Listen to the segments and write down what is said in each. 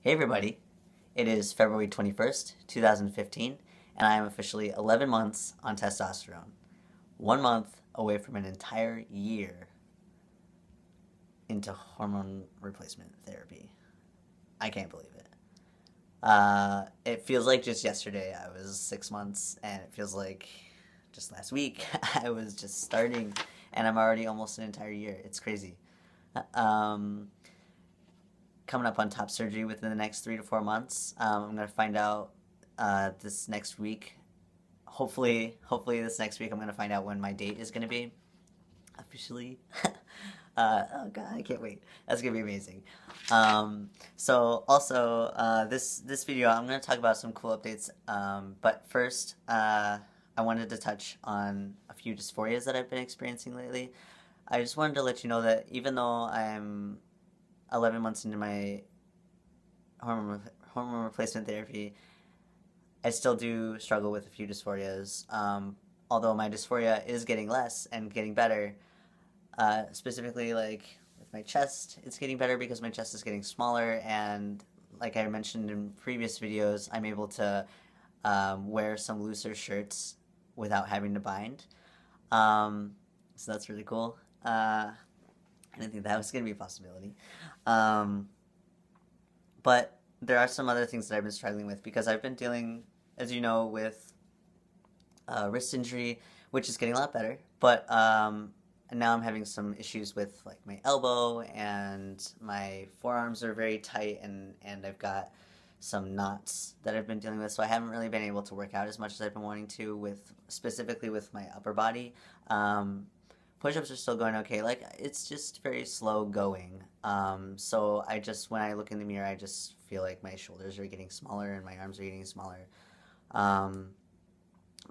Hey everybody, it is February 21st, 2015, and I am officially 11 months on testosterone. 1 month away from an entire year into hormone replacement therapy. I can't believe it. It feels like just yesterday I was 6 months, and it feels like just last week I was just starting, and I'm already almost an entire year. It's crazy. Um, Coming up on top surgery within the next 3 to 4 months. I'm gonna find out this next week. Hopefully this next week I'm gonna find out when my date is gonna be officially. Oh god, I can't wait. That's gonna be amazing. So also this video I'm gonna talk about some cool updates. But first, I wanted to touch on a few dysphorias that I've been experiencing lately. I just wanted to let you know that even though I'm 11 months into my hormone replacement therapy, I still do struggle with a few dysphorias. Although my dysphoria is getting less and getting better, specifically like with my chest, it's getting better because my chest is getting smaller, and like I mentioned in previous videos, I'm able to wear some looser shirts without having to bind. So that's really cool. I didn't think that was going to be a possibility. Um, but there are some other things that I've been struggling with because I've been dealing, as you know, with wrist injury, which is getting a lot better. But now I'm having some issues with like my elbow, and my forearms are very tight, and I've got some knots that I've been dealing with. So I haven't really been able to work out as much as I've been wanting to, with specifically with my upper body. Push-ups are still going okay. Like, it's just very slow going. So when I look in the mirror, I just feel like my shoulders are getting smaller and my arms are getting smaller. Um,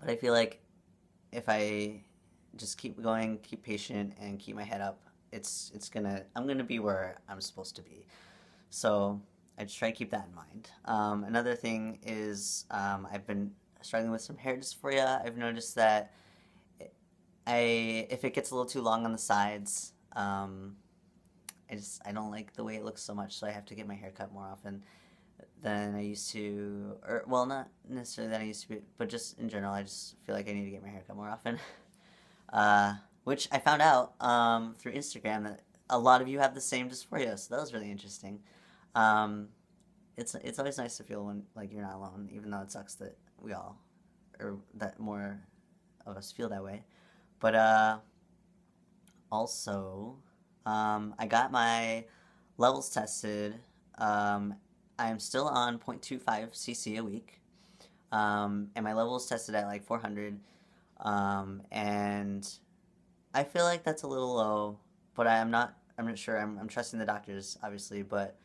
but I feel like if I just keep going, keep patient, and keep my head up, I'm gonna be where I'm supposed to be. So I just try to keep that in mind. Another thing is I've been struggling with some hair dysphoria. I've noticed that if it gets a little too long on the sides, I don't like the way it looks so much, so I have to get my hair cut more often than I used to, or well, not necessarily than I used to be, but just in general, I just feel like I need to get my hair cut more often. Which I found out through Instagram that a lot of you have the same dysphoria, so that was really interesting. Um, it's always nice to feel when like you're not alone, even though it sucks that we all, or that more of us feel that way. But also, I got my levels tested. I am still on 0.25 cc a week, and my levels tested at like 400. And I feel like that's a little low, but I'm not. I'm not sure. I'm trusting the doctors, obviously, but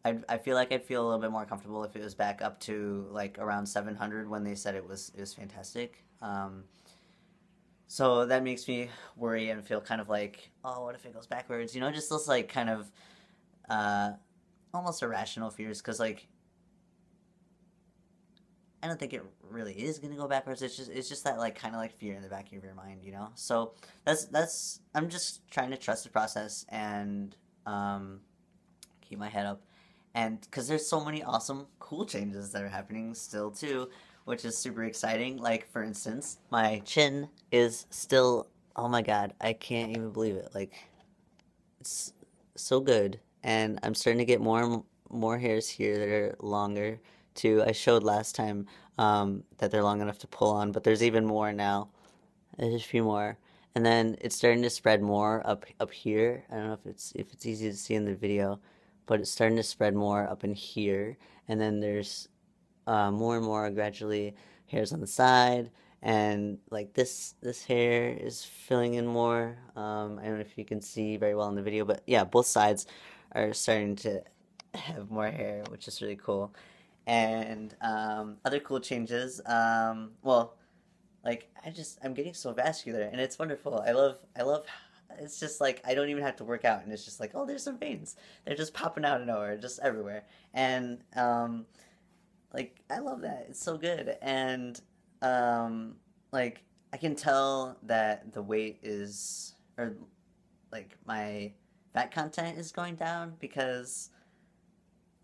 I feel like I'd feel a little bit more comfortable if it was back up to like around 700 when they said it was fantastic. So that makes me worry and feel kind of like, oh, what if it goes backwards? You know, just those like kind of uh, almost irrational fears, because like I don't think it really is gonna go backwards. It's just that like kind of like fear in the back of your mind, you know. So that's I'm just trying to trust the process and keep my head up, and because there's so many awesome, cool changes that are happening still too, which is super exciting. Like, for instance, my chin is still, oh my god, I can't even believe it. Like, it's so good, and I'm starting to get more hairs here that are longer too. I showed last time that they're long enough to pull on, but there's even more now. There's a few more, and then it's starting to spread more up here. I don't know if it's easy to see in the video, but it's starting to spread more up in here, and then there's more and more gradually hairs on the side, and like this hair is filling in more. I don't know if you can see very well in the video, but yeah, both sides are starting to have more hair, which is really cool. And other cool changes, well, like I'm getting so vascular, and it's wonderful. I love. It's just like I don't even have to work out, and it's just like, oh, there's some veins. They're just popping out of nowhere, just everywhere. And like, I love that. It's so good. And like, I can tell that the weight is, or like my fat content is going down, because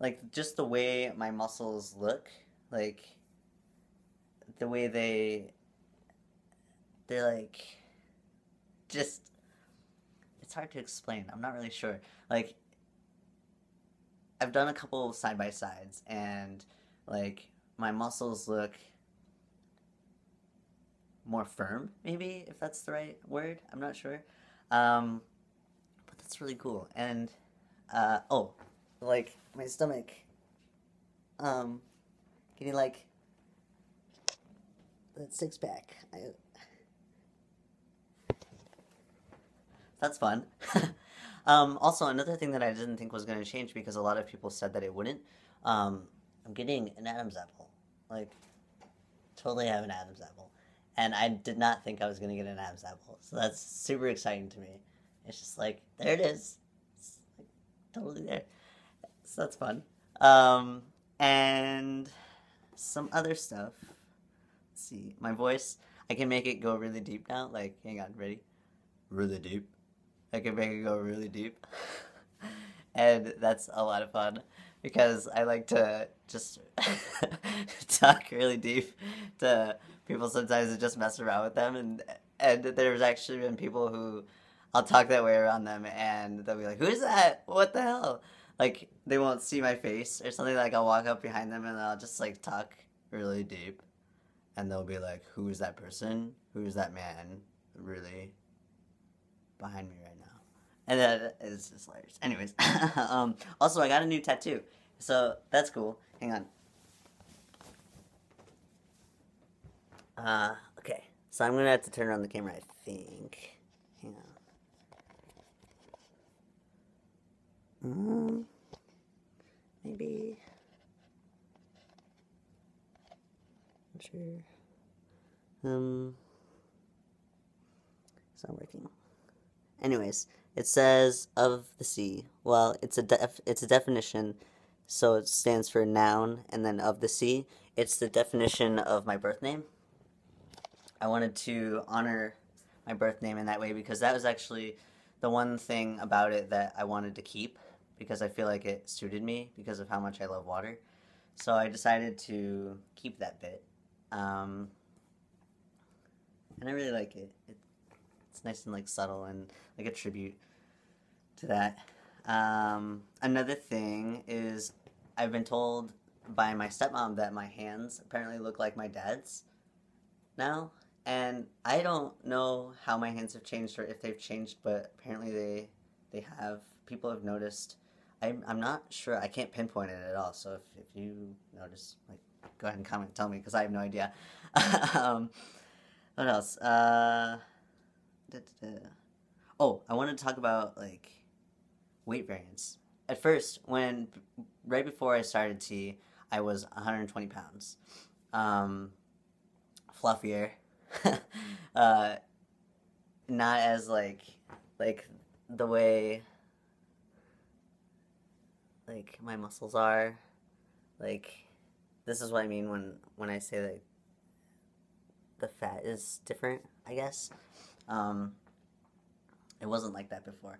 like just the way my muscles look, like the way they're like just it's hard to explain. I'm not really sure. Like I've done a couple side by sides and like my muscles look more firm, maybe if that's the right word. I'm not sure. But that's really cool. And oh, like my stomach getting like that six pack. That's fun. Also, another thing that I didn't think was going to change because a lot of people said that it wouldn't. I'm getting an Adam's apple. Like, totally have an Adam's apple. And I did not think I was going to get an Adam's apple. So that's super exciting to me. It's just like, there it is. It's like, totally there. So that's fun. And some other stuff. Let's see. My voice, I can make it go really deep now. Like, hang on, ready? Really deep. I can make it go really deep. And that's a lot of fun because I like to just talk really deep to people sometimes and just mess around with them. And there's actually been people who I'll talk that way around them and they'll be like, who's that? What the hell? Like, they won't see my face or something. Like, I'll walk up behind them and I'll just, like, talk really deep. And they'll be like, who is that person? Who is that man? Really behind me right now. And that is just hilarious. Anyways, also I got a new tattoo, so that's cool. Hang on. Okay, so I'm gonna have to turn on the camera, I think. Hang on. Maybe. Not sure. It's not working. Anyways, it says of the sea. Well, it's a definition, so it stands for noun, and then of the sea. It's the definition of my birth name. I wanted to honor my birth name in that way because that was actually the one thing about it that I wanted to keep because I feel like it suited me because of how much I love water. So I decided to keep that bit. And I really like it. It's nice and like subtle and like a tribute to that. Another thing is I've been told by my stepmom that my hands apparently look like my dad's now. And I don't know how my hands have changed or if they've changed, but apparently they have. People have noticed. I'm not sure. I can't pinpoint it at all. So if you notice, like, go ahead and comment and tell me because I have no idea. What else? Oh, I wanted to talk about like weight variance. At first, right before I started T, I was 120 pounds. Fluffier. Not as like the way like my muscles are. Like this is what I mean when I say that the fat is different, I guess. It wasn't like that before.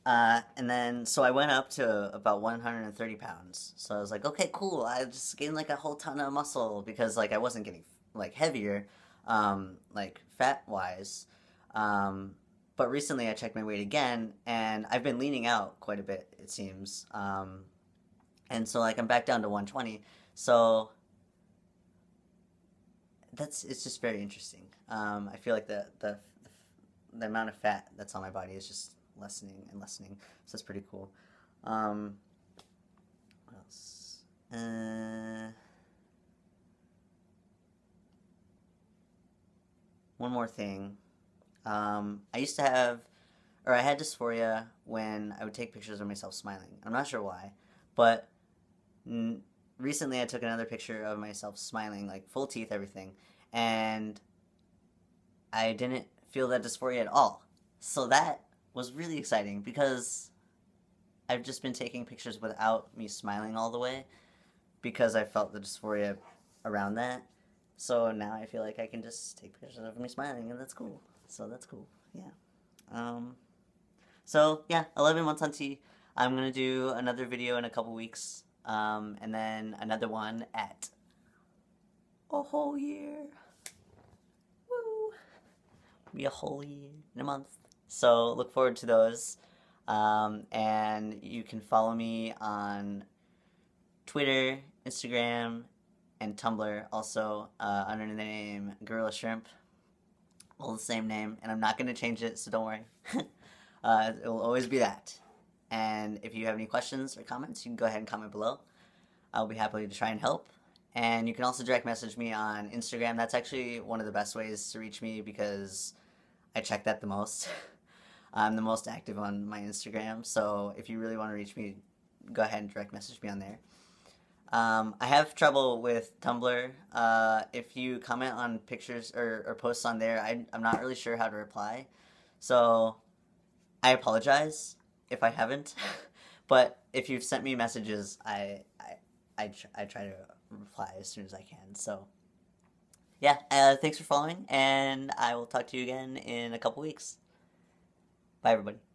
And then, so I went up to about 130 pounds. So I was like, okay, cool. I just gained like a whole ton of muscle because like I wasn't getting like heavier, like fat wise. But recently I checked my weight again and I've been leaning out quite a bit, it seems. And so like I'm back down to 120. So it's just very interesting. I feel like the amount of fat that's on my body is just lessening and lessening, so that's pretty cool. What else? One more thing. I used to have, or I had dysphoria when I would take pictures of myself smiling. I'm not sure why, but recently I took another picture of myself smiling, like full teeth, everything, and I didn't feel that dysphoria at all. So that was really exciting because I've just been taking pictures without me smiling all the way because I felt the dysphoria around that. So now I feel like I can just take pictures of me smiling and that's cool. So that's cool. Yeah. So yeah, 11 months on T. I'm gonna do another video in a couple weeks and then another one at a whole year. Woo! Be a whole year in a month. So look forward to those. And you can follow me on Twitter, Instagram, and Tumblr, also under the name Gorilla Shrimp. All the same name, and I'm not going to change it, so don't worry. It will always be that. And if you have any questions or comments, you can go ahead and comment below. I'll be happy to try and help. And you can also direct message me on Instagram. That's actually one of the best ways to reach me because I check that the most. I'm the most active on my Instagram, so if you really want to reach me, go ahead and direct message me on there. I have trouble with Tumblr. If you comment on pictures or posts on there, I'm not really sure how to reply. So I apologize if I haven't. But if you've sent me messages, I try to reply as soon as I can. So yeah, thanks for following, and I will talk to you again in a couple weeks. Bye, everybody.